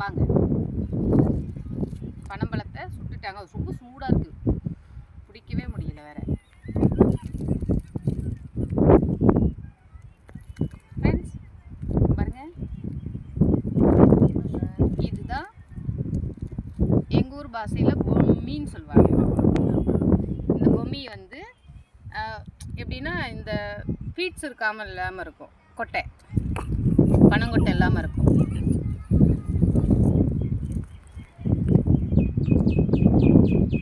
வாங்க. பனம்பழத்தை சுட்டுட்டாங்க. ரொம்ப சூடாக இருக்குது, பிடிக்கவே முடியல வேற. ஃப்ரெண்ட்ஸ் பாருங்க, இதுதான் எங்கள் ஊர் பாஷையில் பொம்மின்னு சொல்லுவாங்க. இந்த பொம்மி வந்து எப்படின்னா இந்த ஃபீட்ஸ் இருக்காமல் இல்லாமல் இருக்கும், கொட்டை பனங்கொட்டை இல்லாமல் இருக்கும்.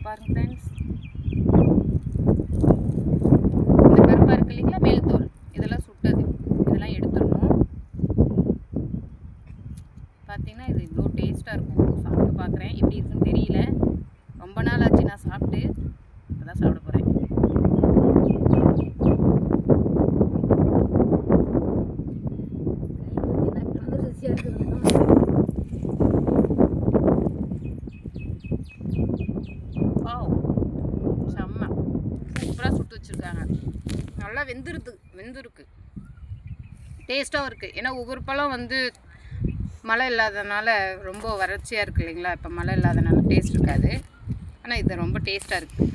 பாருங்க ஃப்ரெண்ட்ஸ், இந்த கருப்பாக இருக்கு இல்லைங்களா மேல் தோல், இதெல்லாம் சுட்டது, இதெல்லாம் எடுத்துடணும். பார்த்தீங்கன்னா இது இவ்வளோ டேஸ்ட்டாக இருக்கும். சாப்பிட்டு பார்க்குறேன், எப்படி இருக்குன்னு தெரியல. ரொம்ப நாள் ஆச்சு நான் சாப்பிட்டு, இப்போ தான் சாப்பிட போகிறேன். செம்ம சூப்பராக சுட்டு வச்சுருக்காங்க. நல்லா வெந்திருக்கு, டேஸ்ட்டாகவும் இருக்குது. ஏன்னா ஒவ்வொரு பழம் வந்து மழை இல்லாதனால ரொம்ப வறட்சியாக இருக்குது இல்லைங்களா, இப்போ மழை இல்லாதனால டேஸ்ட் இருக்காது. ஆனால் இது ரொம்ப டேஸ்ட்டாக இருக்குது.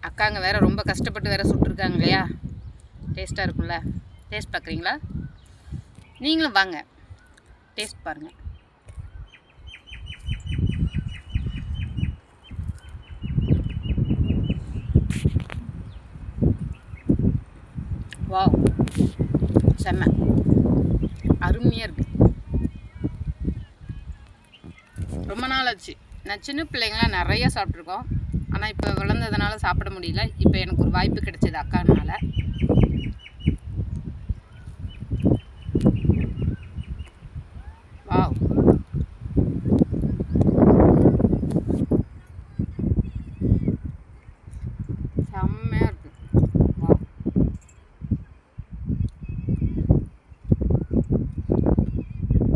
அக்காங்க வேறு ரொம்ப கஷ்டப்பட்டு வேறு சுட்டுருக்காங்க இல்லையா, டேஸ்ட்டாக இருக்கும்ல. டேஸ்ட் பார்க்குறீங்களா? நீங்களும் வாங்க, டேஸ்ட் பாருங்கள். வாவ், செம்ம அருமையாக இருக்குது. ரொம்ப நாள் ஆச்சு. நான் சின்ன பிள்ளைங்களாம் நிறையா சாப்பிட்ருக்கோம். ஆனால் இப்போ வளர்ந்ததுனால சாப்பிட முடியல. இப்போ எனக்கு ஒரு வாய்ப்பு கிடைச்சது அக்கானால. வாவ், செம்மையாக இருக்குது.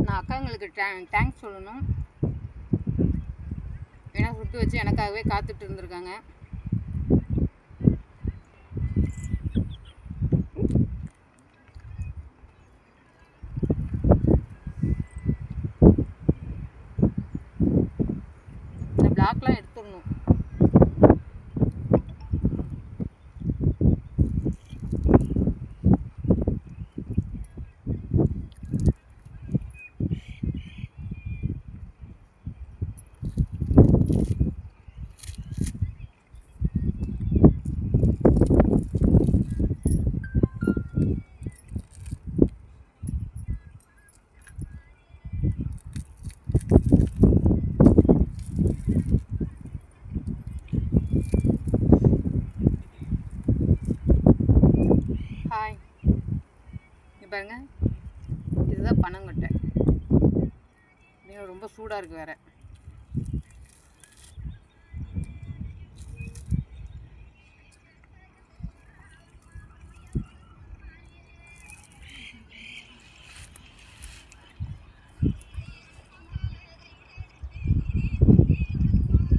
நான் அக்காங்களுக்கு தேங்க்ஸ் சொல்லணும். ஏன்னா சுட்டு வச்சு எனக்காகவே காத்துட்டு இருந்திருக்காங்க. இந்த பிளாக்லாம் எடுத்துடணும். ஹாய், இங்கே பாருங்க, இதுதான் பனங்கொட்டை. ரொம்ப சூடாக இருக்குது வேறு.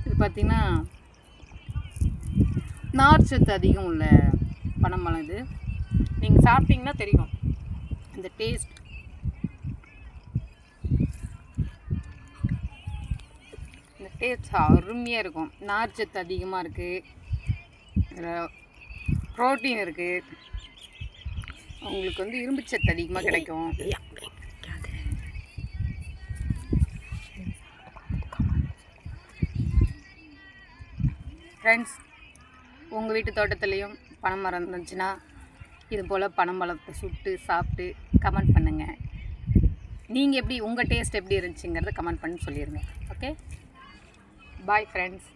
இது பார்த்திங்கன்னா நார்ச்சத்து அதிகம் உள்ள பனம்பழம். இது நீங்கள் சாப்பிட்டீங்கன்னா தெரியும் இந்த டேஸ்ட். இந்த டேஸ்ட் அருமையாக இருக்கும். நார்ச்சத்து அதிகமாக இருக்குது, இதில் ப்ரோட்டீன் இருக்குது, உங்களுக்கு வந்து இரும்புச்சத்து அதிகமாக கிடைக்கும். ஃப்ரெண்ட்ஸ், உங்கள் வீட்டு தோட்டத்துலேயும் பனைமரம் இருந்துச்சுன்னா இது போல் பனம்பழத்தை சுட்டு சாப்பிட்டு கமெண்ட் பண்ணுங்கள். நீங்கள் எப்படி, உங்கள் டேஸ்ட் எப்படி இருந்துச்சுங்கிறத கமெண்ட் பண்ணி சொல்லிடுங்க. Okay, bye friends.